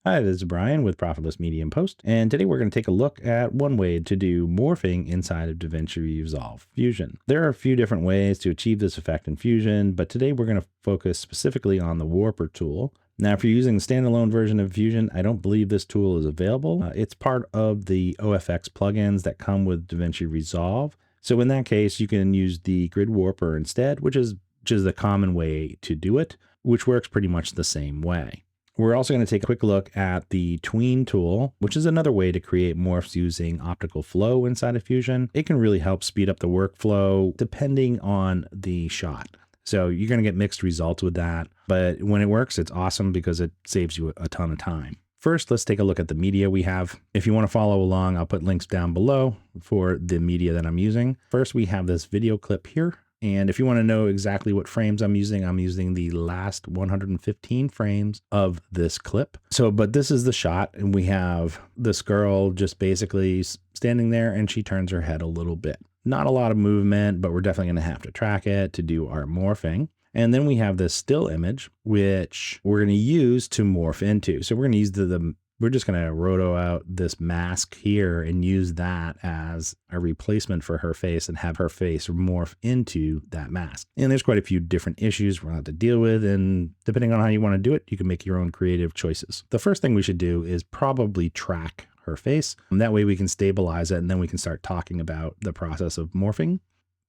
Hi, this is Brian with Prophetless Media and Post, and today we're going to take a look at one way to do morphing inside of DaVinci Resolve Fusion. There are a few different ways to achieve this effect in Fusion, but today we're going to focus specifically on the Warper tool. Now, if you're using the standalone version of Fusion, I don't believe this tool is available. It's part of the OFX plugins that come with DaVinci Resolve. So in that case, you can use the Grid Warper instead, which is the common way to do it, which works pretty much the same way. We're also going to take a quick look at the Tween tool, which is another way to create morphs using optical flow inside of Fusion. It can really help speed up the workflow depending on the shot. So you're going to get mixed results with that, but when it works, it's awesome because it saves you a ton of time. First, let's take a look at the media we have. If you want to follow along, I'll put links down below for the media that I'm using. First, we have this video clip here. And if you want to know exactly what frames I'm using the last 115 frames of this clip. But this is the shot, and we have this girl just basically standing there, and she turns her head a little bit. Not a lot of movement, but we're definitely going to have to track it to do our morphing. And then we have this still image, which we're going to use to morph into. So we're going to use we're just going to roto out this mask here and use that as a replacement for her face and have her face morph into that mask. And there's quite a few different issues we're going to have to deal with. And depending on how you want to do it, you can make your own creative choices. The first thing we should do is probably track her face. And that way we can stabilize it, and then we can start talking about the process of morphing.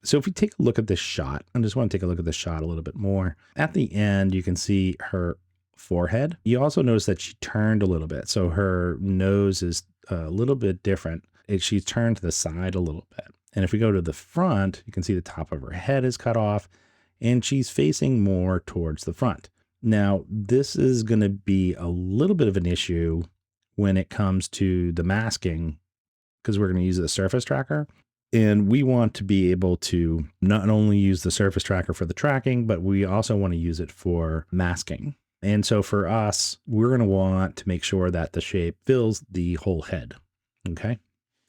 So if we take a look at this shot, I just want to take a look at the shot a little bit more. At the end, you can see her forehead. You also notice that she turned a little bit. So her nose is a little bit different. She's turned to the side a little bit. And if we go to the front, you can see the top of her head is cut off and she's facing more towards the front. Now, this is going to be a little bit of an issue when it comes to the masking, because we're going to use the surface tracker. And we want to be able to not only use the surface tracker for the tracking, but we also want to use it for masking. And so for us, we're going to want to make sure that the shape fills the whole head. Okay.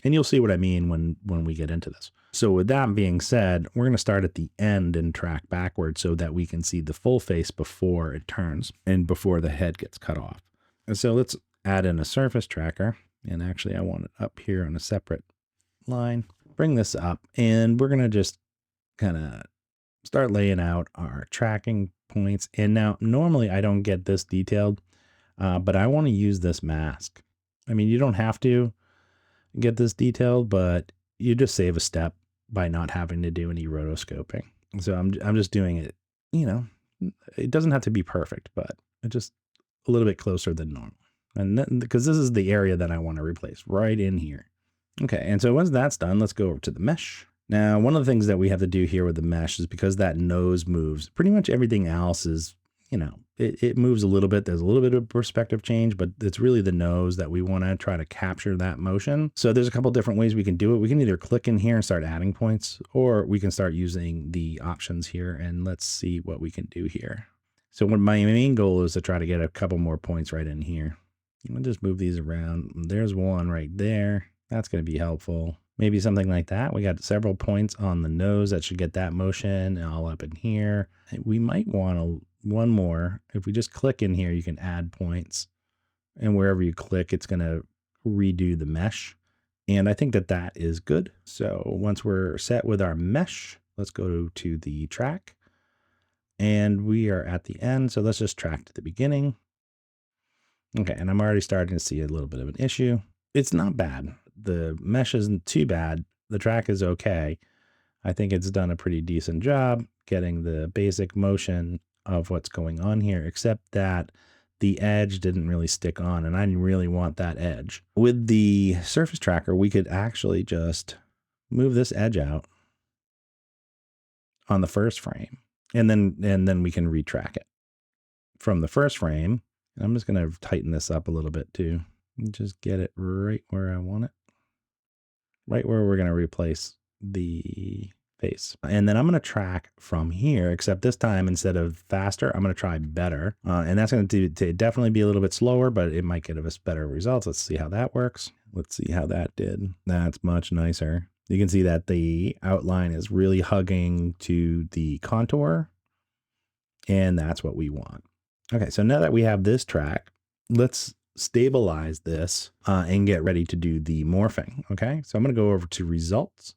And you'll see what I mean when we get into this. So with that being said, we're going to start at the end and track backwards so that we can see the full face before it turns and before the head gets cut off. And so let's add in a surface tracker. And actually I want it up here on a separate line. Bring this up, and we're going to just kind of start laying out our tracking points. And now normally I don't get this detailed, but I want to use this mask. I mean, you don't have to get this detailed, but you just save a step by not having to do any rotoscoping. So I'm just doing it, it doesn't have to be perfect, but just a little bit closer than normal. And then, because this is the area that I want to replace right in here. Okay, and so once that's done, let's go over to the mesh. Now, one of the things that we have to do here with the mesh is because that nose moves, pretty much everything else is, it moves a little bit. There's a little bit of perspective change, but it's really the nose that we want to try to capture that motion. So there's a couple different ways we can do it. We can either click in here and start adding points, or we can start using the options here, and let's see what we can do here. So what my main goal is to try to get a couple more points right in here. I'll just move these around. There's one right there. That's going to be helpful. Maybe something like that. We got several points on the nose that should get that motion all up in here. We might want one more. If we just click in here, you can add points. And wherever you click, it's going to redo the mesh. And I think that is good. So once we're set with our mesh, let's go to the track. And we are at the end. So let's just track to the beginning. Okay, and I'm already starting to see a little bit of an issue. It's not bad. The mesh isn't too bad. The track is okay. I think it's done a pretty decent job getting the basic motion of what's going on here, except that the edge didn't really stick on, and I didn't really want that edge. With the surface tracker, we could actually just move this edge out on the first frame, and then we can retrack it from the first frame. I'm just going to tighten this up a little bit too. Just get it right where I want it. Right where we're going to replace the face. And then I'm going to track from here, except this time, instead of faster, I'm going to try better. And that's going to definitely be a little bit slower, but it might get us better results. Let's see how that works. Let's see how that did. That's much nicer. You can see that the outline is really hugging to the contour. And that's what we want. Okay, so now that we have this track, let's stabilize this and get ready to do the morphing. Okay, so I'm going to go over to results,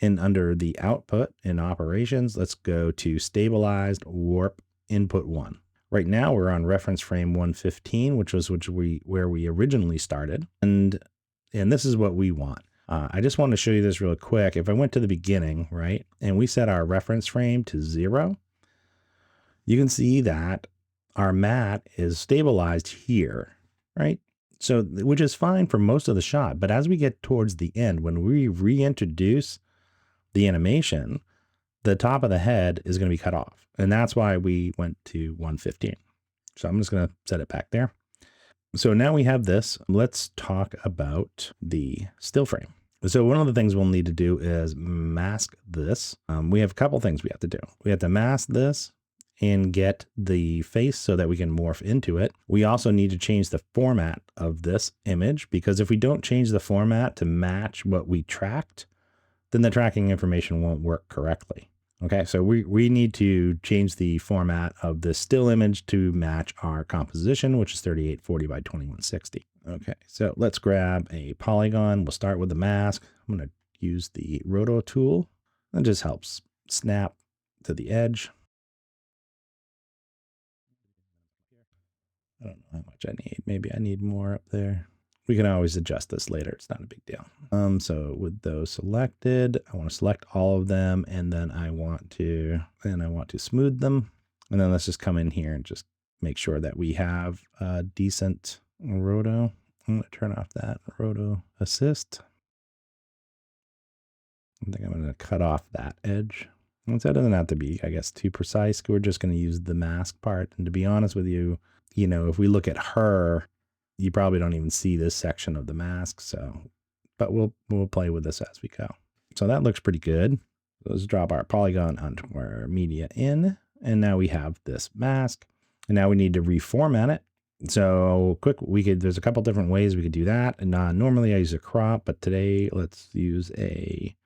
and under the output in operations, let's go to stabilized warp input 1. Right now we're on reference frame 115, which where we originally started, and this is what we want. I just want to show you this real quick. If I went to the beginning, right, and we set our reference frame to 0, you can see that our mat is stabilized here, right? So, which is fine for most of the shot. But as we get towards the end, when we reintroduce the animation, the top of the head is going to be cut off. And that's why we went to 115. So I'm just going to set it back there. So now we have this. Let's talk about the still frame. So one of the things we'll need to do is mask this. We have a couple things we have to do. We have to mask this and get the face so that we can morph into it. We also need to change the format of this image, because if we don't change the format to match what we tracked, then the tracking information won't work correctly. Okay, so we need to change the format of the still image to match our composition, which is 3840 by 2160. Okay, so let's grab a polygon. We'll start with the mask. I'm going to use the roto tool. That just helps snap to the edge. I don't know how much I need. Maybe I need more up there. We can always adjust this later. It's not a big deal. So with those selected, I want to select all of them, and then I want to smooth them. And then let's just come in here and just make sure that we have a decent roto. I'm going to turn off that roto assist. I think I'm going to cut off that edge. And so it doesn't have to be, I guess, too precise. We're just going to use the mask part. And to be honest with you, if we look at her, you probably don't even see this section of the mask. So, but we'll play with this as we go. So that looks pretty good. Let's drop our polygon onto our media in, and now we have this mask. And now we need to reformat it. So there's a couple different ways we could do that. And normally I use a crop, but today let's use a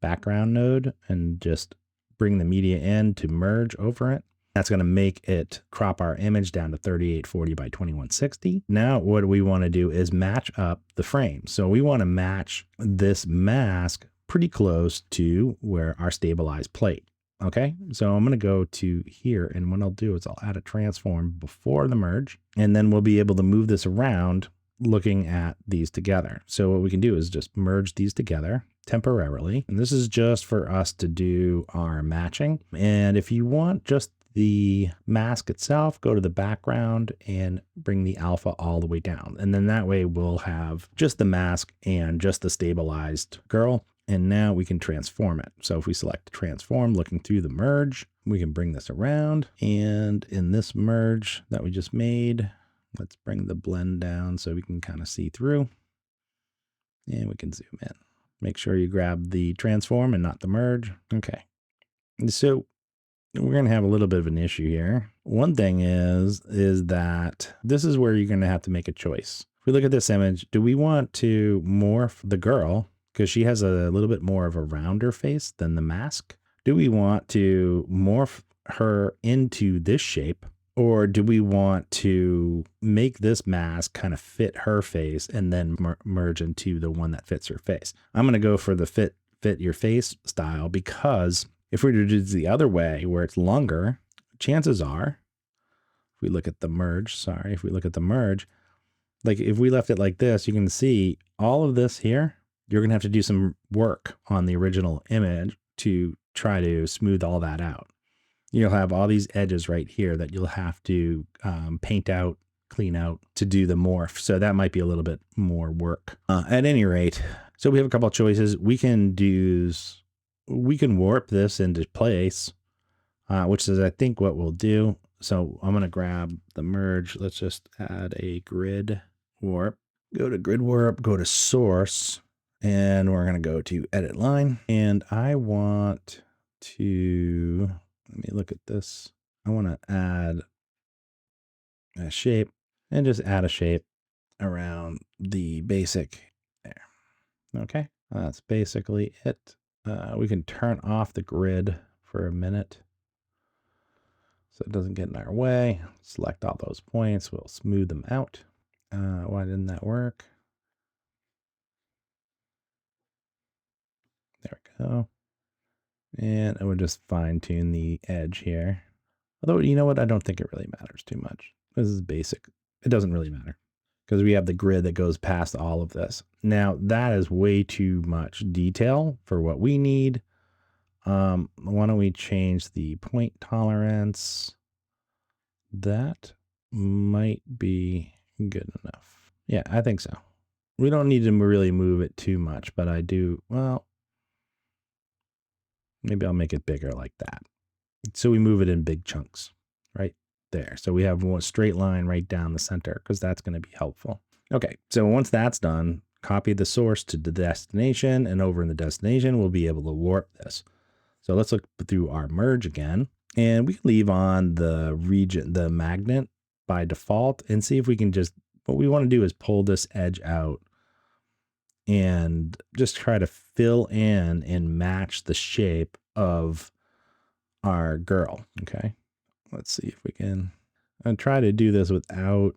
background node and just bring the media in to merge over it. That's going to make it crop our image down to 3840 by 2160. Now what we want to do is match up the frame. So we want to match this mask pretty close to where our stabilized plate. Okay, so I'm going to go to here, and what I'll do is I'll add a transform before the merge, and then we'll be able to move this around looking at these together. So what we can do is just merge these together temporarily. And this is just for us to do our matching. And if you want just the mask itself, go to the background and bring the alpha all the way down. And then that way we'll have just the mask and just the stabilized girl. And now we can transform it. So if we select transform, looking through the merge, we can bring this around. And in this merge that we just made, let's bring the blend down so we can kind of see through. And we can zoom in. Make sure you grab the transform and not the merge. Okay. So we're going to have a little bit of an issue here. One thing is that this is where you're going to have to make a choice. If we look at this image, do we want to morph the girl because she has a little bit more of a rounder face than the mask? Do we want to morph her into this shape, or do we want to make this mask kind of fit her face and then merge into the one that fits her face? I'm going to go for the fit your face style, because if we do the other way where it's longer, chances are, if we look at the merge, like if we left it like this, you can see all of this here. You're going to have to do some work on the original image to try to smooth all that out. You'll have all these edges right here that you'll have to paint out, clean out to do the morph. So that might be a little bit more work. At any rate, so we have a couple of choices. We can warp this into place, which is, I think, what we'll do. So I'm going to grab the merge. Let's just add a grid warp. Go to grid warp, go to source, and we're going to go to edit line. And I want to, let me look at this. I want to add a shape and just add a shape around the basic there. Okay, that's basically it. We can turn off the grid for a minute so it doesn't get in our way. Select all those points. We'll smooth them out. Why didn't that work? There we go. And I would just fine tune the edge here. Although, you know what? I don't think it really matters too much. This is basic. It doesn't really matter because we have the grid that goes past all of this. Now, that is way too much detail for what we need. Why don't we change the point tolerance? That might be good enough. Yeah, I think so. We don't need to really move it too much, but I do, well, maybe I'll make it bigger like that. So we move it in big chunks right there. So we have one straight line right down the center because that's going to be helpful. Okay, so once that's done, copy the source to the destination, and over in the destination, we'll be able to warp this. So let's look through our merge again, and we can leave on the region, the magnet by default, and see if we can just, what we want to do is pull this edge out and just try to fill in and match the shape of our girl. Okay, let's see if we can. I'll try to do this without,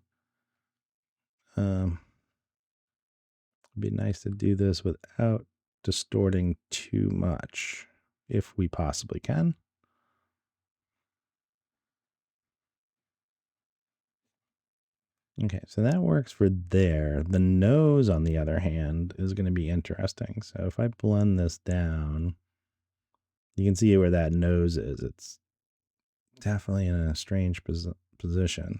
it'd be nice to do this without distorting too much if we possibly can. Okay, so that works for there. The nose, on the other hand, is going to be interesting. So if I blend this down, you can see where that nose is. It's definitely in a strange position.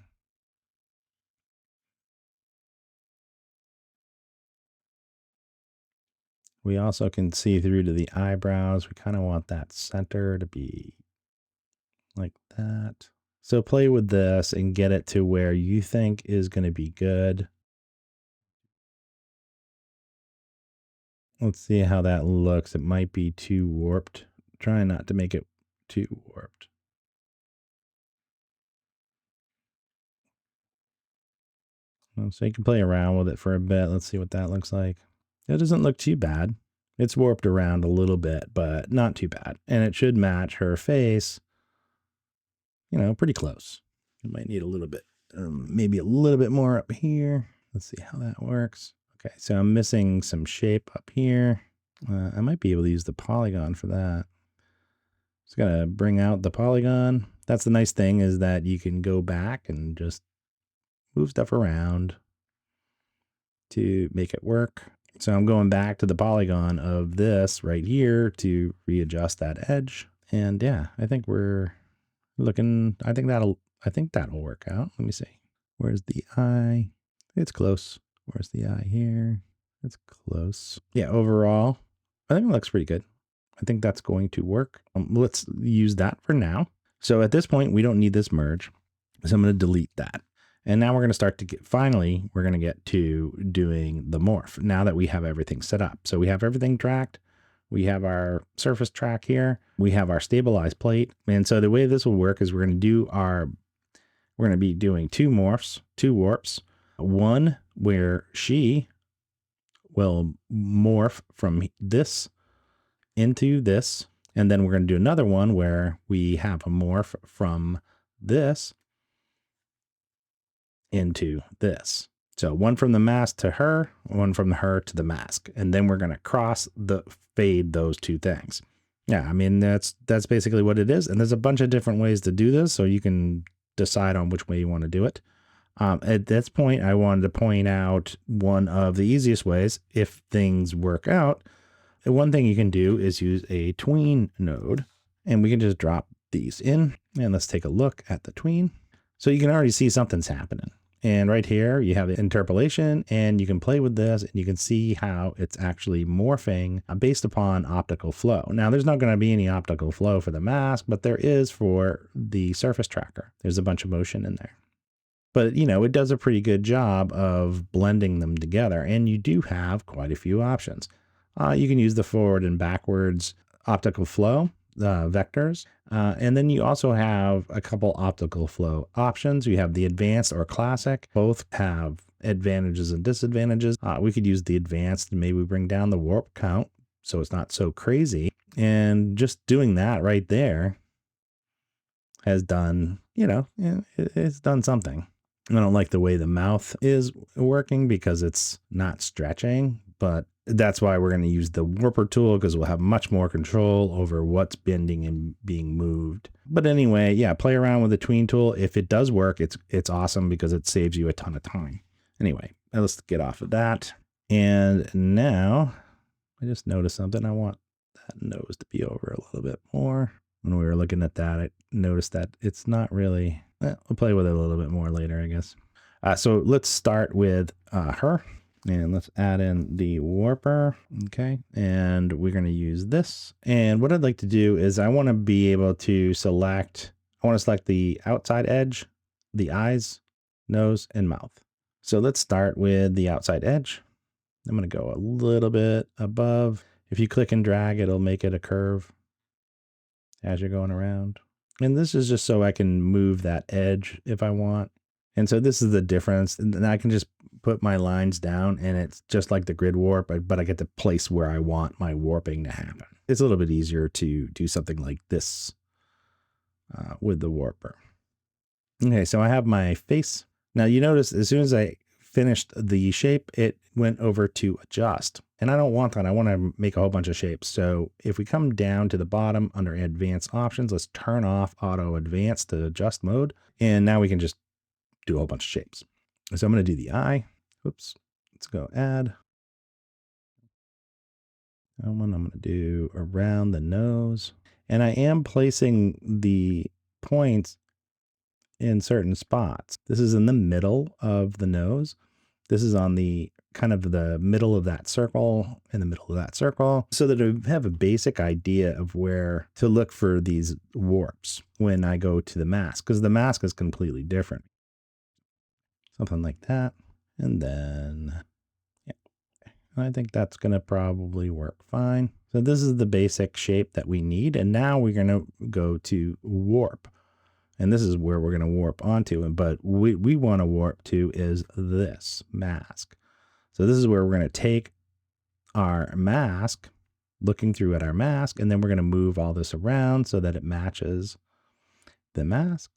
We also can see through to the eyebrows. We kind of want that center to be like that. So play with this and get it to where you think is going to be good. Let's see how that looks. It might be too warped. Try not to make it too warped. So you can play around with it for a bit. Let's see what that looks like. It doesn't look too bad. It's warped around a little bit, but not too bad. And it should match her face, you know, pretty close. It might need a little bit, maybe a little bit more up here. Let's see how that works. Okay, so I'm missing some shape up here. I might be able to use the polygon for that. Just gotta bring out the polygon. That's the nice thing, is that you can go back and just move stuff around to make it work. So I'm going back to the polygon of this right here to readjust that edge. And yeah, I think we're looking, I think that'll work out. Let me see. Where's the eye? It's close. Where's the eye here? It's close. Yeah, overall, I think it looks pretty good. I think that's going to work. Let's use that for now. So at this point, we don't need this merge. So I'm going to delete that. And now we're going to start to get, finally, we're going to get to doing the morph now that we have everything set up. So we have everything tracked. We have our surface track here. We have our stabilized plate. And so the way this will work is we're going to be doing two morphs, two warps, one where she will morph from this into this. And then we're going to do another one where we have a morph from this into this. So one from the mask to her, one from her to the mask. And then we're going to cross the fade those two things. Yeah, I mean, that's basically what it is. And there's a bunch of different ways to do this, so you can decide on which way you want to do it. At this point, I wanted to point out one of the easiest ways, if things work out. One thing you can do is use a tween node, and we can just drop these in. And let's take a look at the tween. So you can already see something's happening. And right here, you have the interpolation, and you can play with this, and you can see how it's actually morphing based upon optical flow. Now, there's not going to be any optical flow for the mask, but there is for the surface tracker. There's a bunch of motion in there. But, you know, it does a pretty good job of blending them together, and you do have quite a few options. You can use the forward and backwards optical flow vectors. And then you also have a couple optical flow options. You have the advanced or classic. Both have advantages and disadvantages. We could use the advanced and maybe bring down the warp count so it's not so crazy. And just doing that right there has done, you know, it's done something. I don't like the way the mouth is working because it's not stretching, but that's why we're going to use the warper tool, because we'll have much more control over what's bending and being moved. But anyway, yeah, play around with the tween tool. If it does work, it's awesome because it saves you a ton of time. Anyway, let's get off of that. And now I just noticed something. I want that nose to be over a little bit more. When we were looking at that, I noticed that it's not really, we'll play with it a little bit more later, I guess. So let's start with her. And let's add in the warper. Okay. And we're going to use this. And what I'd like to do is I want to be able to select, the outside edge, the eyes, nose, and mouth. So let's start with the outside edge. I'm going to go a little bit above. If you click and drag, it'll make it a curve as you're going around. And this is just so I can move that edge if I want. And so this is the difference. And I can just put my lines down and it's just like the grid warp, but I get to place where I want my warping to happen. It's a little bit easier to do something like this with the warper. Okay, so I have my face. Now you notice as soon as I finished the shape, it went over to adjust. And I don't want that. I want to make a whole bunch of shapes. So if we come down to the bottom under advanced options, let's turn off auto advanced to adjust mode. And now we can just do a whole bunch of shapes. So I'm going to do the eye. Oops. Let's go add. That one I'm going to do around the nose. And I am placing the points in certain spots. This is in the middle of the nose. This is on the kind of the middle of that circle, in the middle of that circle, so that I have a basic idea of where to look for these warps when I go to the mask, because the mask is completely different. Something like that. And then, yeah, I think that's going to probably work fine. So this is the basic shape that we need. And now we're going to go to warp. And this is where we're going to warp onto. But we want to warp to is this mask. So this is where we're going to take our mask, looking through at our mask, and then we're going to move all this around so that it matches the mask.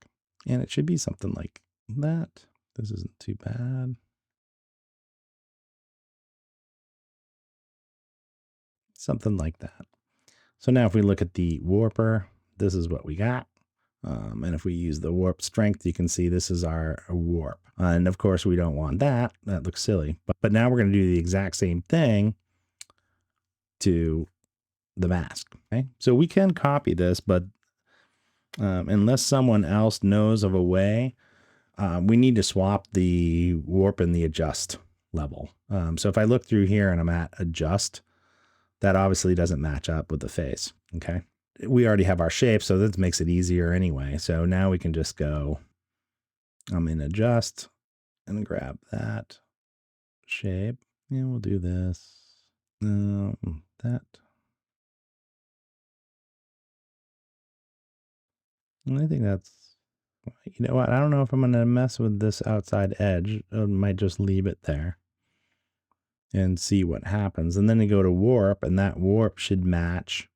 And it should be something like that. This isn't too bad. Something like that. So now if we look at the warper, this is what we got. And if we use the warp strength, you can see this is our warp. And of course, we don't want that. That looks silly. But now we're going to do the exact same thing to the mask. Okay, so we can copy this, but unless someone else knows of a way, we need to swap the warp and the adjust level. So if I look through here and I'm at adjust, that obviously doesn't match up with the face. Okay, we already have our shape, so this makes it easier anyway. So now we can just go, I'm in adjust and grab that shape, and we'll do this. That. And I think that's, you know what, I don't know if I'm going to mess with this outside edge. I might just leave it there and see what happens. And then you go to warp, and that warp should match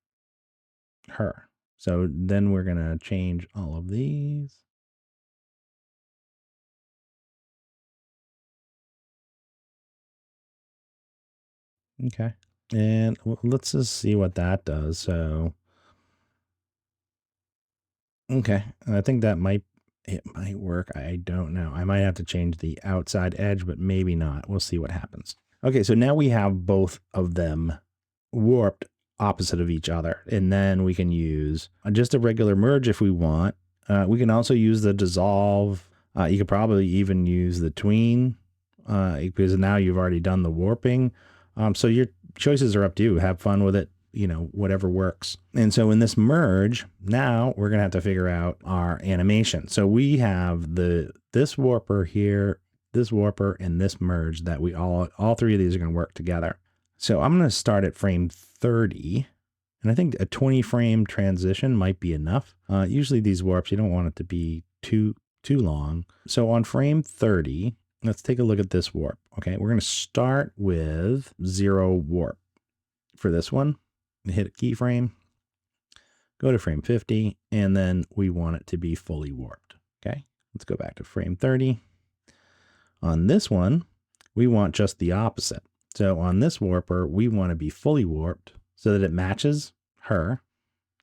her. So then we're going to change all of these. Okay. And let's just see what that does. So, okay. I think that it might work. I don't know. I might have to change the outside edge, but maybe not. We'll see what happens. Okay. So now we have both of them warped opposite of each other. And then we can use just a regular merge if we want. We can also use the dissolve. You could probably even use the tween because now you've already done the warping. So your choices are up to you. Have fun with it, you know, whatever works. And so in this merge, now we're going to have to figure out our animation. So we have this warper here, this warper, and this merge that we all three of these are going to work together. So I'm going to start at frame 30, and I think a 20 frame transition might be enough. Usually these warps, you don't want it to be too long. So on frame 30, let's take a look at this warp. Okay, we're going to start with 0 warp for this one. Hit a keyframe, go to frame 50, and then we want it to be fully warped. Okay, let's go back to frame 30. On this one, we want just the opposite. So on this warper, we want to be fully warped so that it matches her.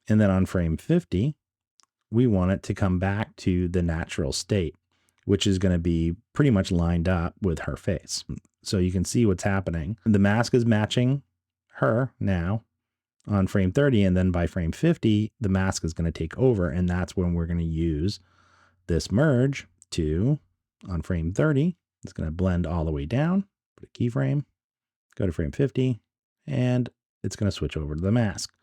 And then on frame 50, we want it to come back to the natural state, which is going to be pretty much lined up with her face. So you can see what's happening. The mask is matching her now on frame 30, and then by frame 50, the mask is going to take over, and that's when we're going to use this merge to, on frame 30, it's going to blend all the way down, put a keyframe, go to frame 50, and it's going to switch over to the mask.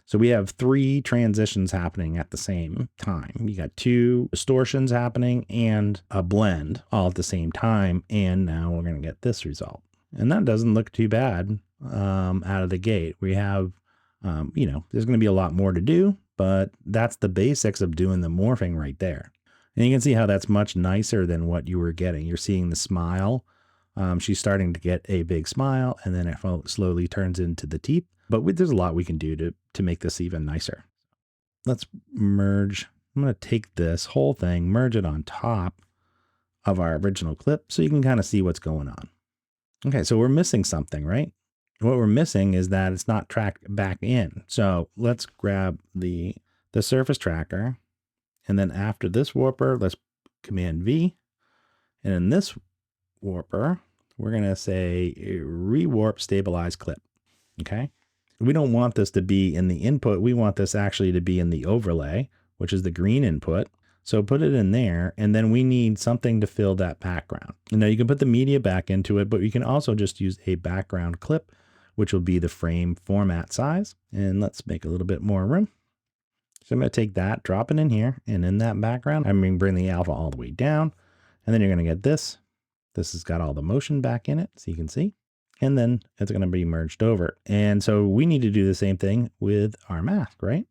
So we have 3 transitions happening at the same time. You got 2 distortions happening and a blend all at the same time. And now we're going to get this result. And that doesn't look too bad out of the gate. We have, there's going to be a lot more to do, but that's the basics of doing the morphing right there. And you can see how that's much nicer than what you were getting. You're seeing the smile. She's starting to get a big smile, and then it slowly turns into the teeth. But there's a lot we can do to make this even nicer. Let's merge. I'm going to take this whole thing, merge it on top of our original clip so you can kind of see what's going on. Okay, so we're missing something, right? What we're missing is that it's not tracked back in. So let's grab the surface tracker. And then after this warper, let's Command V. And in this warper, we're going to say rewarp stabilize clip. Okay. We don't want this to be in the input. We want this actually to be in the overlay, which is the green input. So put it in there, and then we need something to fill that background. Now you can put the media back into it, but you can also just use a background clip, which will be the frame format size. And let's make a little bit more room. So I'm going to take that, drop it in here, and in that background, I'm going to bring the alpha all the way down, and then you're going to get this. This has got all the motion back in it, so you can see. And then it's going to be merged over. And so we need to do the same thing with our mask, right?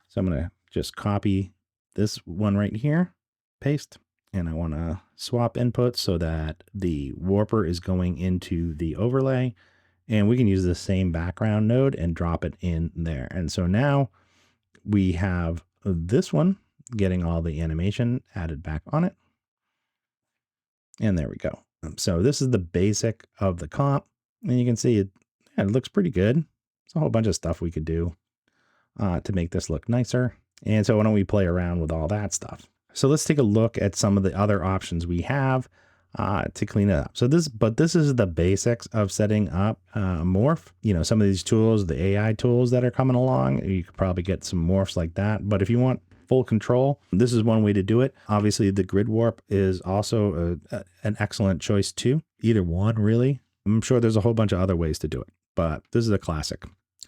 So I'm going to just copy this one right here, paste, and I want to swap inputs so that the warper is going into the overlay, and we can use the same background node and drop it in there. And so now we have this one getting all the animation added back on it. And there we go. So this is the basic of the comp. And you can see it looks pretty good. There's a whole bunch of stuff we could do to make this look nicer. And so why don't we play around with all that stuff? So let's take a look at some of the other options we have to clean it up. So this is the basics of setting up Morph. Some of these tools, the AI tools that are coming along, you could probably get some morphs like that. But if you want full control, this is one way to do it. Obviously, the grid warp is also an excellent choice too. Either one, really. I'm sure there's a whole bunch of other ways to do it, but this is a classic.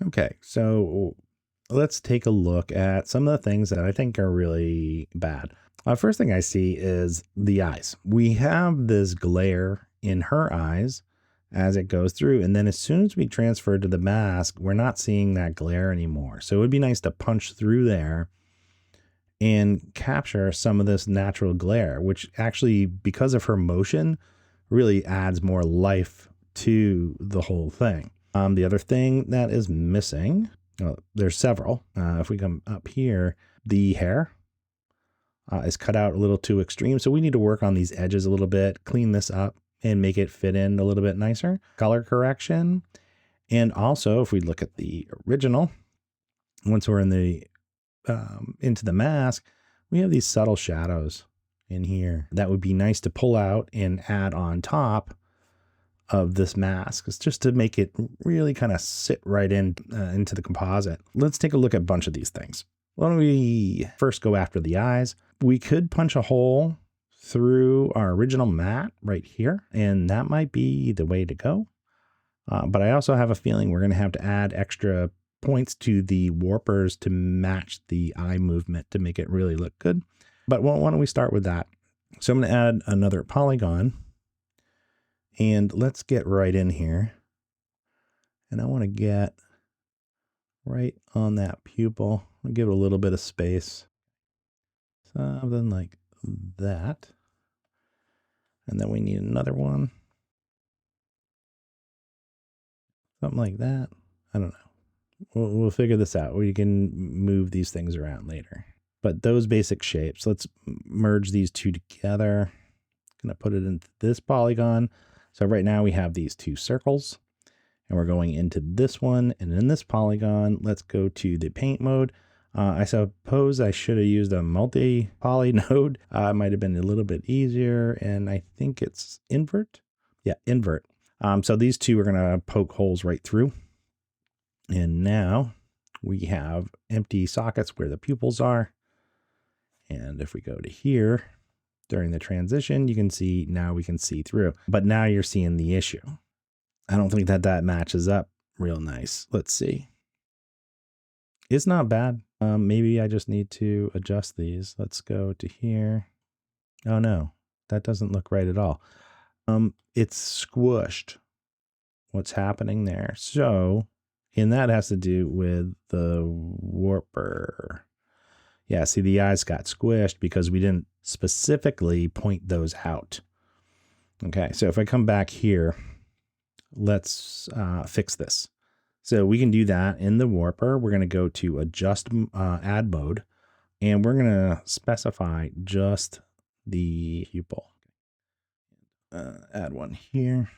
Okay, so let's take a look at some of the things that I think are really bad. First thing I see is the eyes. We have this glare in her eyes as it goes through, and then as soon as we transfer to the mask, we're not seeing that glare anymore. So it would be nice to punch through there and capture some of this natural glare, which actually, because of her motion, really adds more life to the whole thing. The other thing that is missing, there's several. If we come up here, the hair is cut out a little too extreme. So we need to work on these edges a little bit, clean this up and make it fit in a little bit nicer. Color correction. And also, if we look at the original, once we're in the into the mask, we have these subtle shadows in here that would be nice to pull out and add on top of this mask. It's just to make it really kind of sit right in into the composite. Let's take a look at a bunch of these things. Why don't we first go after the eyes? We could punch a hole through our original matte right here, and that might be the way to go. But I also have a feeling we're going to have to add extra points to the warpers to match the eye movement to make it really look good. But why don't we start with that? So I'm going to add another polygon, and let's get right in here. And I want to get right on that pupil. I'll give it a little bit of space. Something like that. And then we need another one. Something like that. I don't know. We'll figure this out. We can move these things around later. But those basic shapes, let's merge these two together. Going to put it into this polygon. So right now we have these two circles, and we're going into this one. And in this polygon, let's go to the paint mode. I suppose I should have used a multi-poly node. It might have been a little bit easier, and I think it's invert. Yeah, invert. So these two are going to poke holes right through. And now we have empty sockets where the pupils are. And if we go to here, during the transition, you can see now we can see through. But now you're seeing the issue. I don't think that matches up real nice. Let's see. It's not bad. Maybe I just need to adjust these. Let's go to here. Oh no, that doesn't look right at all. It's squished. What's happening there? So, and that has to do with the warper. Yeah, see, the eyes got squished because we didn't specifically point those out. Okay, so if I come back here, let's fix this. So we can do that in the warper. We're going to go to adjust add mode, and we're going to specify just the pupil. Add one here.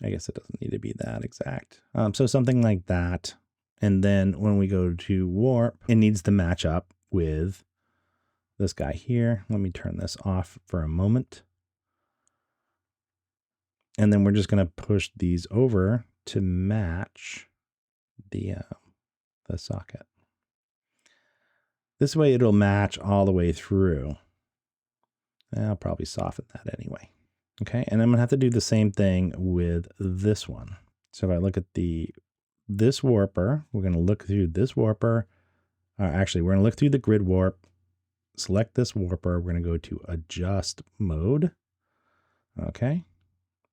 I guess it doesn't need to be that exact. So something like that. And then when we go to warp, it needs to match up with this guy here. Let me turn this off for a moment. And then we're just going to push these over to match the socket. This way it'll match all the way through. I'll probably soften that anyway. Okay, and I'm going to have to do the same thing with this one. So if I look at this warper, we're going to look through this warper. Actually, we're going to look through the grid warp, select this warper. We're going to go to adjust mode. Okay.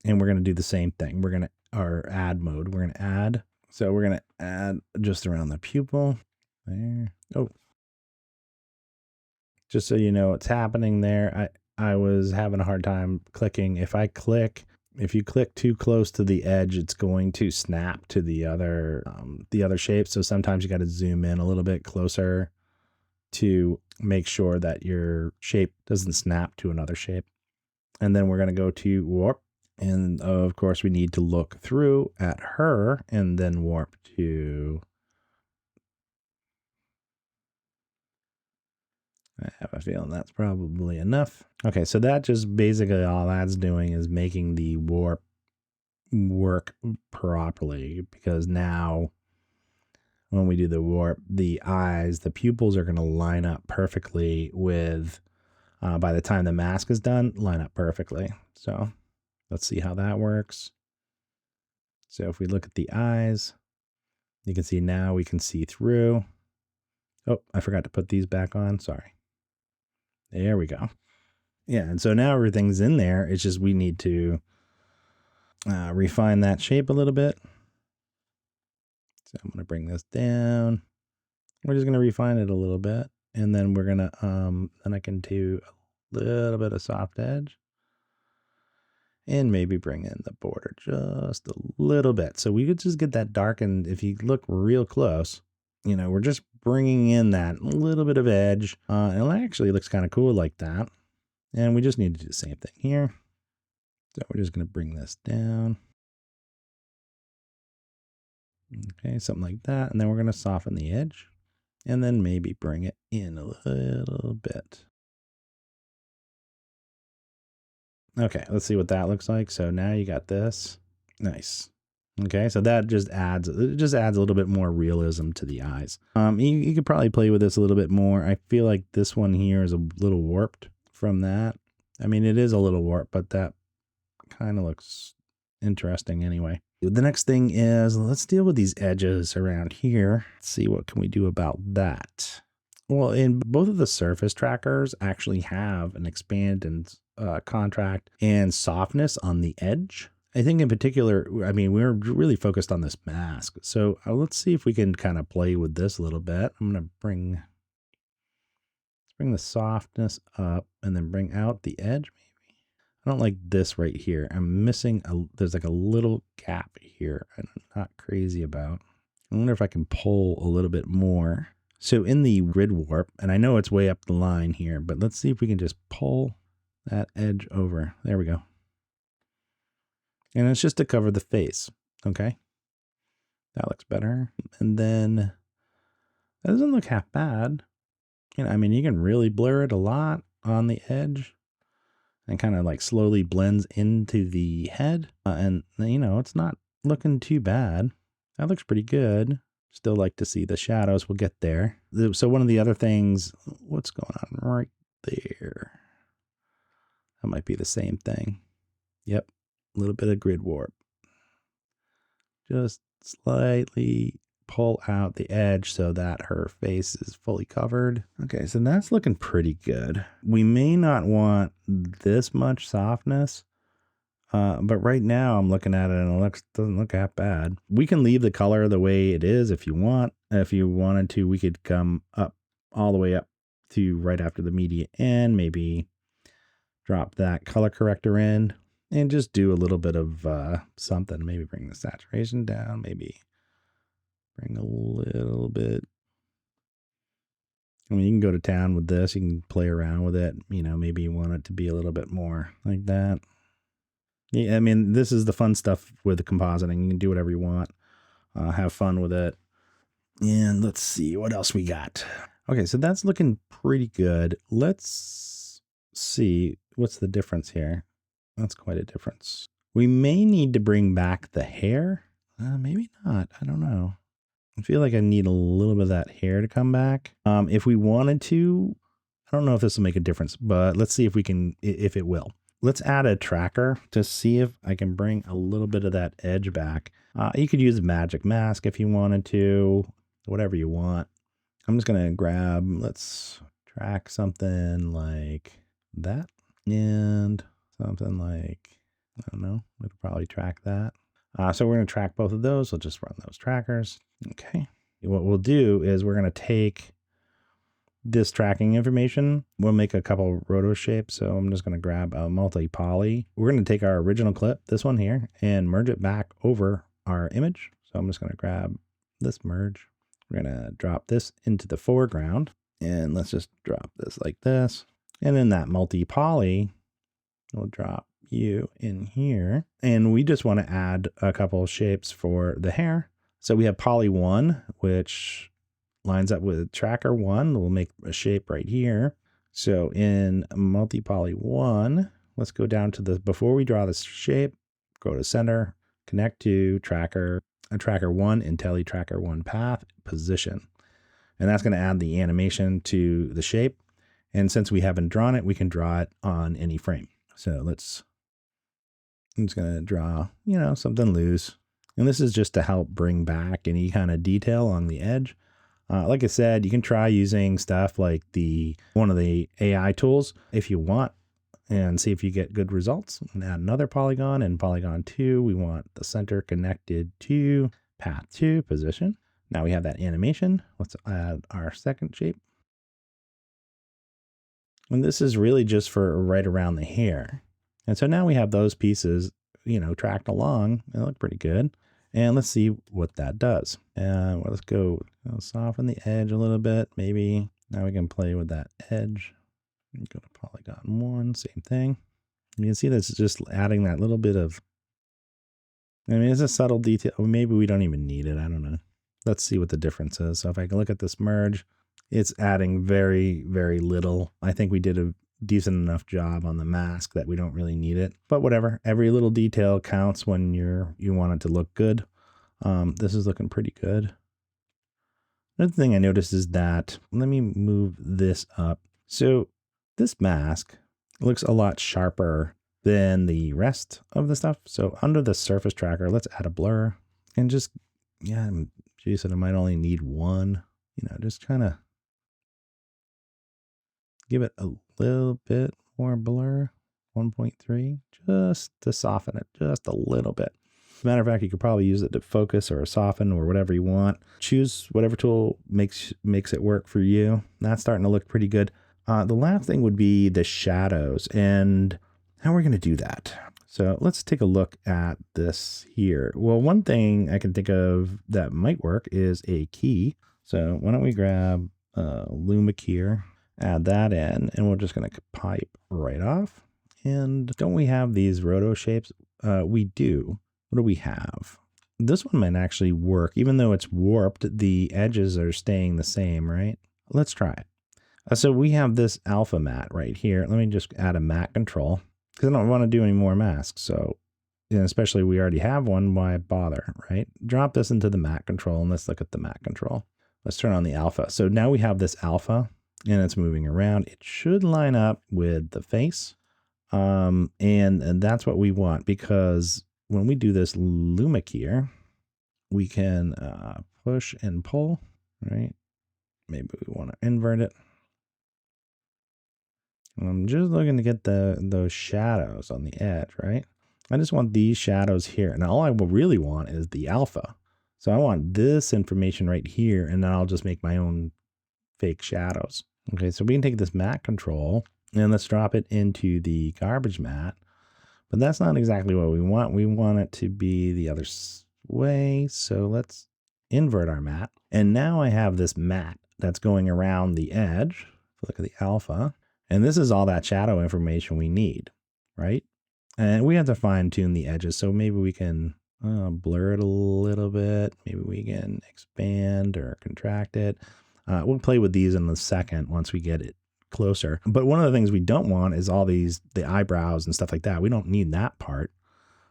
And we're going to do the same thing. We're going to, or add mode. We're going to add. So we're going to add just around the pupil there. Oh, just so you know what's happening there. I was having a hard time clicking. If you click too close to the edge, it's going to snap to the other shape. So sometimes you got to zoom in a little bit closer to make sure that your shape doesn't snap to another shape. And then we're going to go to warp. And of course we need to look through at her and then warp to, I have a feeling that's probably enough. Okay, so that just basically all that's doing is making the warp work properly, because now when we do the warp, the eyes, the pupils are going to line up perfectly with, by the time the mask is done, line up perfectly. So let's see how that works. So if we look at the eyes, you can see now we can see through. Oh, I forgot to put these back on. Sorry. There we go. Yeah, and so now everything's in there. It's just we need to refine that shape a little bit. So I'm going to bring this down. We're just going to refine it a little bit. And then we're going to, then I can do a little bit of soft edge. And maybe bring in the border just a little bit. So we could just get that darkened. If you look real close, you know, we're just bringing in that little bit of edge. And it actually looks kind of cool like that. And we just need to do the same thing here. So we're just going to bring this down. Okay, something like that. And then we're going to soften the edge. And then maybe bring it in a little bit. Okay, let's see what that looks like. So now you got this. Nice. Okay, so that just adds a little bit more realism to the eyes. You could probably play with this a little bit more. I feel like this one here is a little warped from that. I mean, it is a little warped, but that kind of looks interesting anyway. The next thing is, let's deal with these edges around here. Let's see what can we do about that. Well, in both of the surface trackers actually have an expand and contract and softness on the edge. I think in particular, I mean, we're really focused on this mask. So let's see if we can kind of play with this a little bit. I'm going to bring the softness up and then bring out the edge maybe. I don't like this right here. I'm missing, there's like a little gap here I'm not crazy about. I wonder if I can pull a little bit more. So in the grid warp, and I know it's way up the line here, but let's see if we can just pull that edge over. There we go. And it's just to cover the face. Okay. That looks better. And then that doesn't look half bad. You know, I mean, you can really blur it a lot on the edge and kind of like slowly blends into the head. And you know, it's not looking too bad. That looks pretty good. Still like to see the shadows. We'll get there. So one of the other things, what's going on right there? That might be the same thing. Yep. A little bit of grid warp. Just slightly pull out the edge so that her face is fully covered. Okay, so that's looking pretty good. We may not want this much softness, but right now I'm looking at it and it doesn't look that bad. We can leave the color the way it is if you want. If you wanted to, we could come up all the way up to right after the media end, maybe drop that color corrector in and just do a little bit of something. Maybe bring the saturation down, maybe bring a little bit. I mean, you can go to town with this. You can play around with it. You know, maybe you want it to be a little bit more like that. Yeah, I mean, this is the fun stuff with the compositing. You can do whatever you want. Have fun with it. And let's see what else we got. Okay, so that's looking pretty good. Let's see what's the difference here. That's quite a difference. We may need to bring back the hair. Maybe not. I don't know. I feel like I need a little bit of that hair to come back. If we wanted to, I don't know if this will make a difference, but let's see if we can, if it will. Let's add a tracker to see if I can bring a little bit of that edge back. You could use magic mask if you wanted to, whatever you want. I'm just going to grab, let's track something like that and something like, I don't know, we could probably track that. So we're going to track both of those. We'll just run those trackers. Okay. What we'll do is we're going to take this tracking information. We'll make a couple roto shapes. So I'm just going to grab a multi-poly. We're going to take our original clip, this one here, and merge it back over our image. So I'm just going to grab this merge. We're going to drop this into the foreground. And let's just drop this like this. And then that multi-poly, we'll drop you in here. And we just want to add a couple of shapes for the hair. So we have poly 1, which lines up with tracker 1. We'll make a shape right here. So in multi-poly 1, let's go down to the, before we draw this shape, go to center, connect to tracker 1, IntelliTracker 1 path, position. And that's going to add the animation to the shape. And since we haven't drawn it, we can draw it on any frame. So I'm just going to draw, you know, something loose. And this is just to help bring back any kind of detail on the edge. Like I said, you can try using stuff like one of the AI tools if you want and see if you get good results. And add another polygon, and polygon 2, we want the center connected to path 2 position. Now we have that animation. Let's add our second shape. And this is really just for right around the hair. And so now we have those pieces, you know, tracked along. They look pretty good. And let's see what that does. Well, let's go soften the edge a little bit. Maybe now we can play with that edge. Go to polygon 1, same thing. You can see this is just adding that little bit of, I mean, it's a subtle detail. Maybe we don't even need it. I don't know. Let's see what the difference is. So if I can look at this merge, it's adding very, very little. I think we did a decent enough job on the mask that we don't really need it, but whatever. Every little detail counts when you want it to look good. This is looking pretty good. Another thing I noticed is that, let me move this up. So this mask looks a lot sharper than the rest of the stuff. So under the surface tracker, let's add a blur and just, yeah, geez, I might only need one, you know, just kind of give it a little bit more blur, 1.3, just to soften it just a little bit. As a matter of fact, you could probably use it to focus or soften or whatever you want. Choose whatever tool makes it work for you. That's starting to look pretty good. The last thing would be the shadows and how we're going to do that. So let's take a look at this here. Well, one thing I can think of that might work is a key. So why don't we grab Luma key here, add that in, and we're just going to pipe right off. And don't we have these roto shapes? We do. What do we have? This one might actually work. Even though it's warped, the edges are staying the same, right? Let's try it. So we have this alpha matte right here. Let me just add a matte control because I don't want to do any more masks. So, especially we already have one, why bother, right? Drop this into the matte control and let's look at the matte control. Let's turn on the alpha. So now we have this alpha and it's moving around. It should line up with the face. And that's what we want, because when we do this Luma keyer, we can push and pull, right? Maybe we want to invert it. I'm just looking to get those shadows on the edge, right? I just want these shadows here. And all I will really want is the alpha. So I want this information right here, and then I'll just make my own fake shadows. Okay, so we can take this matte control and let's drop it into the garbage matte. But that's not exactly what we want. We want it to be the other way. So let's invert our matte. And now I have this matte that's going around the edge. Look at the alpha. And this is all that shadow information we need, right? And we have to fine tune the edges. So maybe we can blur it a little bit. Maybe we can expand or contract it. We'll play with these in a second once we get it closer. But one of the things we don't want is all the eyebrows and stuff like that. We don't need that part.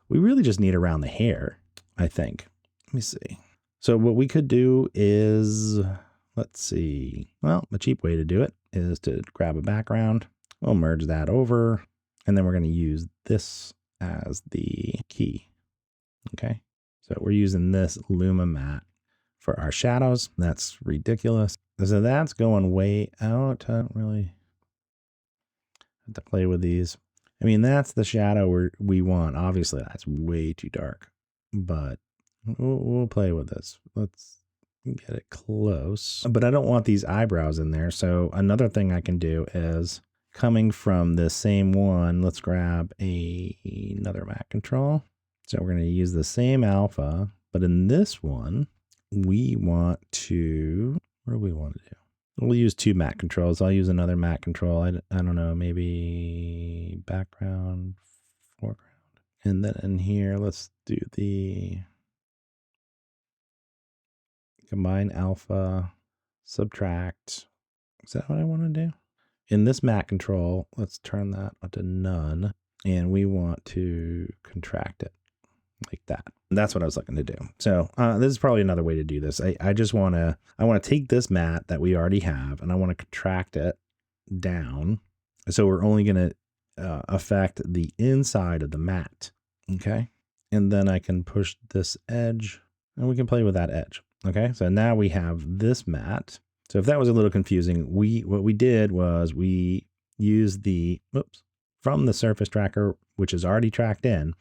We really just need around the hair, I think. Let me see. So what we could do is, let's see. Well, the cheap way to do it is to grab a background. We'll merge that over. And then we're going to use this as the key. Okay. So we're using this Luma matte for our shadows. That's ridiculous. So that's going way out. I don't really have to play with these. I mean, that's the shadow we want. Obviously, that's way too dark, but we'll play with this. Let's get it close. But I don't want these eyebrows in there. So another thing I can do is, coming from the same one, let's grab another matte control. So we're going to use the same alpha, but in this one, we want to, what do we want to do? We'll use two matte controls. I'll use another matte control. I don't know, maybe background, foreground. And then in here, let's do the combine alpha, subtract. Is that what I want to do? In this matte control, let's turn that to none. And we want to contract it like that. That's what I was looking to do. So this is probably another way to do this. I just want to, take this matte that we already have and I want to contract it down. So we're only going to affect the inside of the matte. Okay. And then I can push this edge and we can play with that edge. Okay. So now we have this matte. So if that was a little confusing, what we did was we used from the surface tracker, which is already tracked in.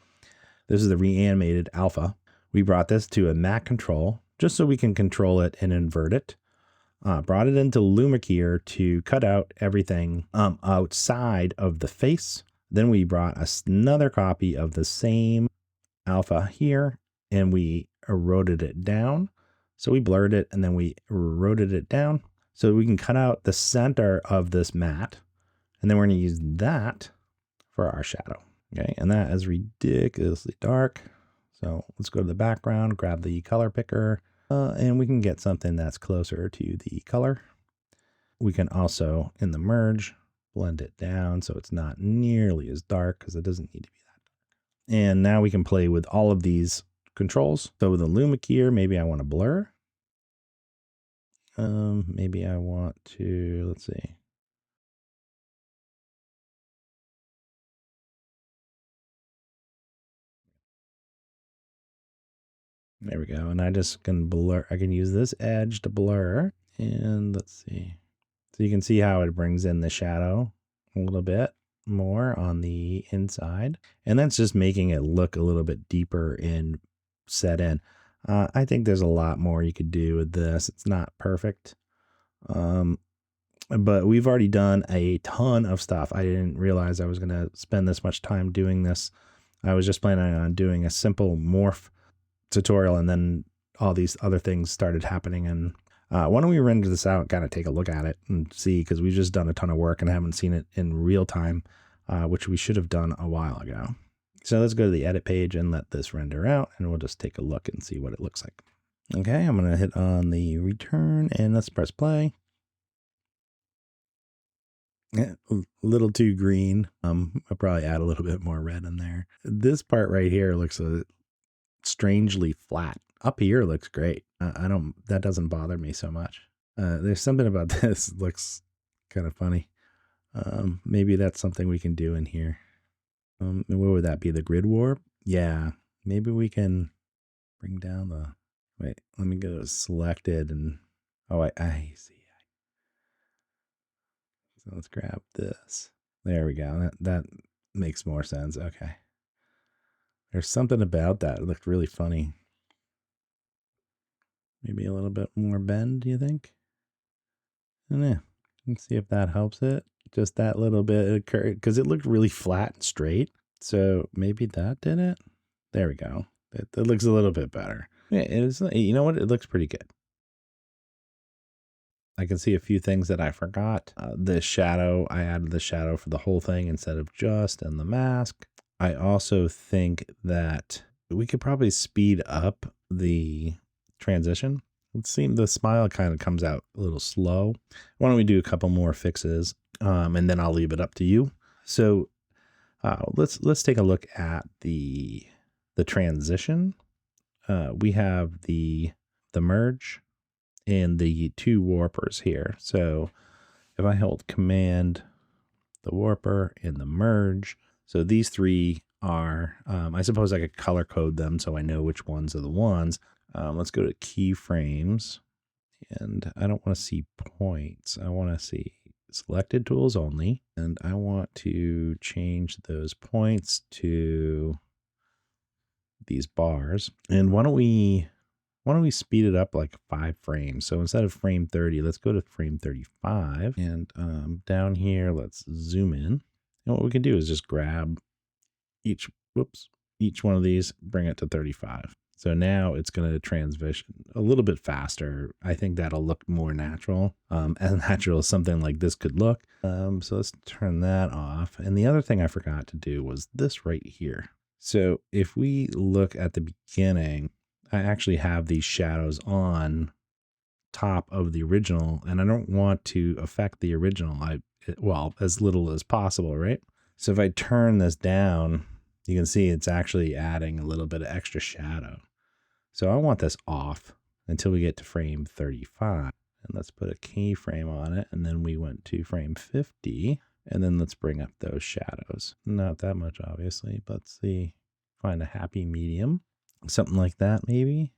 This is the reanimated alpha. We brought this to a matte control just so we can control it and invert it. Brought it into Luma keyer to cut out everything outside of the face. Then we brought another copy of the same alpha here and we eroded it down. So we blurred it and then we eroded it down so we can cut out the center of this matte. And then we're going to use that for our shadow. Okay, and that is ridiculously dark. So let's go to the background, grab the color picker, and we can get something that's closer to the color. We can also, in the merge, blend it down so it's not nearly as dark because it doesn't need to be that dark. And now we can play with all of these controls. So with the Luma keyer, maybe I want to blur. Maybe I want to, let's see. There we go. And I just can blur. I can use this edge to blur. And let's see. So you can see how it brings in the shadow a little bit more on the inside. And that's just making it look a little bit deeper and set in. I think there's a lot more you could do with this. It's not perfect. But we've already done a ton of stuff. I didn't realize I was going to spend this much time doing this. I was just planning on doing a simple morph tutorial and then all these other things started happening. And why don't we render this out, kind of take a look at it and see, because we've just done a ton of work and haven't seen it in real time. which we should have done a while ago. So let's go to the edit page and let this render out, and we'll just take a look and see what it looks like. Okay, I'm going to hit on the return and let's press play. A little too green. I'll probably add a little bit more red in there. This part right here looks strangely flat. Up here looks great. That doesn't bother me so much. There's something about this looks kind of funny. Maybe that's something we can do in here. What would that be? The grid warp? Yeah, maybe we can bring down the, wait, let me go to selected and, oh, I see. So let's grab this. There we go. That makes more sense. Okay. There's something about that. It looked really funny. Maybe a little bit more bend, do you think? Yeah. Let's see if that helps it. Just that little bit, because it looked really flat and straight. So maybe that did it. There we go. It looks a little bit better. Yeah, it is. You know what? It looks pretty good. I can see a few things that I forgot. The shadow, I added the shadow for the whole thing instead of just in the mask. I also think that we could probably speed up the transition. It seems the smile kind of comes out a little slow. Why don't we do a couple more fixes, and then I'll leave it up to you. So let's take a look at the transition. We have the merge and the two warpers here. So if I hold command, the warper and the merge, so these three are, I suppose I could color code them so I know which ones are the ones. Let's go to keyframes, and I don't want to see points. I want to see selected tools only, and I want to change those points to these bars. And why don't we speed it up like 5 frames? So instead of frame 30, let's go to frame 35. And down here, let's zoom in. And what we can do is just grab each one of these, bring it to 35. So now it's going to transition a little bit faster. I think that'll look more natural, as natural as something like this could look. So let's turn that off. And the other thing I forgot to do was this right here. So if we look at the beginning, I actually have these shadows on top of the original, and I don't want to affect the original. Well, as little as possible, right? So if I turn this down, you can see it's actually adding a little bit of extra shadow. So I want this off until we get to frame 35. And let's put a keyframe on it. And then we went to frame 50. And then let's bring up those shadows. Not that much, obviously, but let's see, find a happy medium. Something like that, maybe.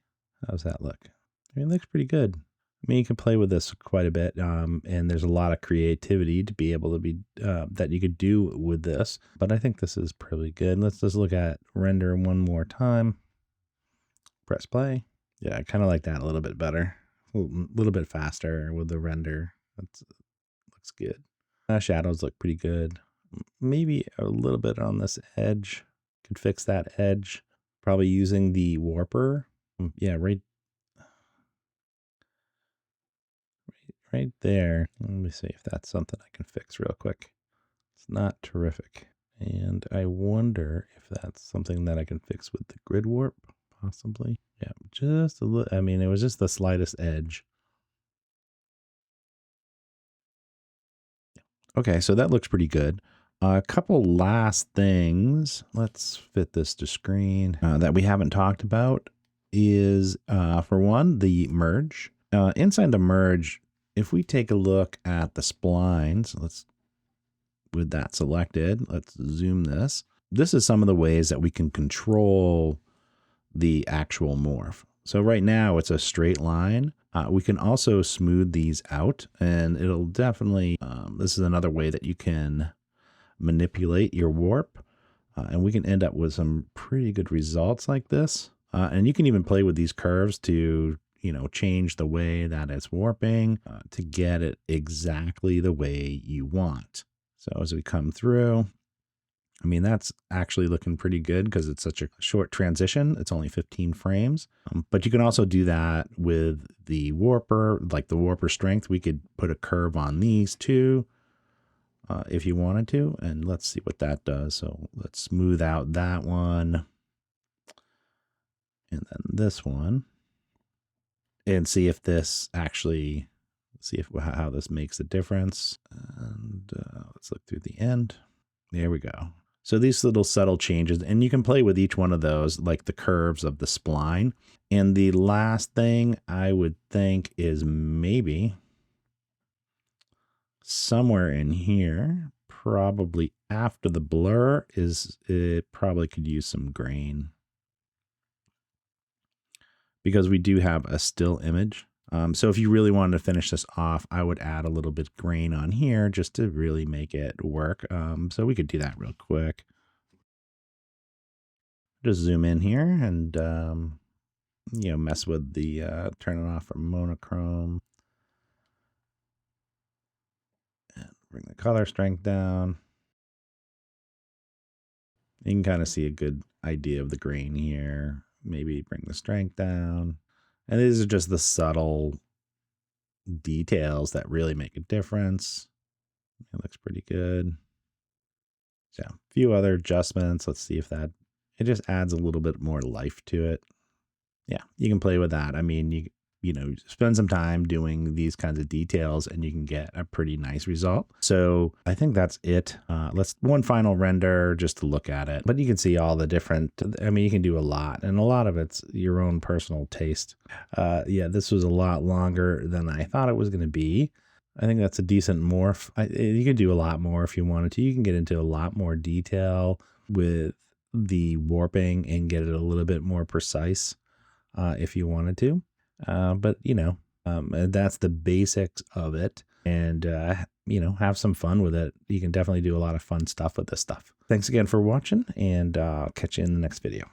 How's that look? I mean, it looks pretty good. I mean, you can play with this quite a bit, and there's a lot of creativity to be able to be that you could do with this. But I think this is pretty good. Let's just look at render one more time. Press play. Yeah, I kind of like that a little bit better, a little bit faster with the render. Looks good. Shadows look pretty good. Maybe a little bit on this edge. Could fix that edge. Probably using the warper. Yeah, right there. Let me see if that's something I can fix real quick. It's not terrific. And I wonder if that's something that I can fix with the grid warp, possibly. Yeah, just a little. I mean, it was just the slightest edge. Okay, so that looks pretty good. A couple last things. Let's fit this to screen that we haven't talked about is, for one, the merge. Inside the merge, if we take a look at the splines, with that selected, let's zoom this. This is some of the ways that we can control the actual morph. So right now it's a straight line. We can also smooth these out, and it'll definitely, this is another way that you can manipulate your warp, and we can end up with some pretty good results like this. And you can even play with these curves to, change the way that it's warping to get it exactly the way you want. So as we come through, I mean, that's actually looking pretty good because it's such a short transition. It's only 15 frames. But you can also do that with the warper, like the warper strength. We could put a curve on these too. if you wanted to. And let's see what that does. So let's smooth out that one. And then this one. And see if this actually, how this makes a difference. And let's look through the end. There we go. So these little subtle changes, and you can play with each one of those, like the curves of the spline. And the last thing I would think is maybe somewhere in here, probably after the blur, it probably could use some grain, because we do have a still image. So if you really wanted to finish this off, I would add a little bit of grain on here just to really make it work. So we could do that real quick. Just zoom in here and, you know, mess with the, turn it off from monochrome. And bring the color strength down. You can kind of see a good idea of the grain here. Maybe bring the strength down. And these are just the subtle details that really make a difference. It looks pretty good. So a few other adjustments. Let's see if that, it just adds a little bit more life to it. Yeah, you can play with that. I mean, you know, spend some time doing these kinds of details and you can get a pretty nice result. So I think that's it. Let's one final render just to look at it, but you can see all the different, I mean, you can do a lot, and a lot of it's your own personal taste. Yeah, this was a lot longer than I thought it was going to be. I think that's a decent morph. You could do a lot more if you wanted to. You can get into a lot more detail with the warping and get it a little bit more precise if you wanted to. But, you know, that's the basics of it. And, you know, have some fun with it. You can definitely do a lot of fun stuff with this stuff. Thanks again for watching, and catch you in the next video.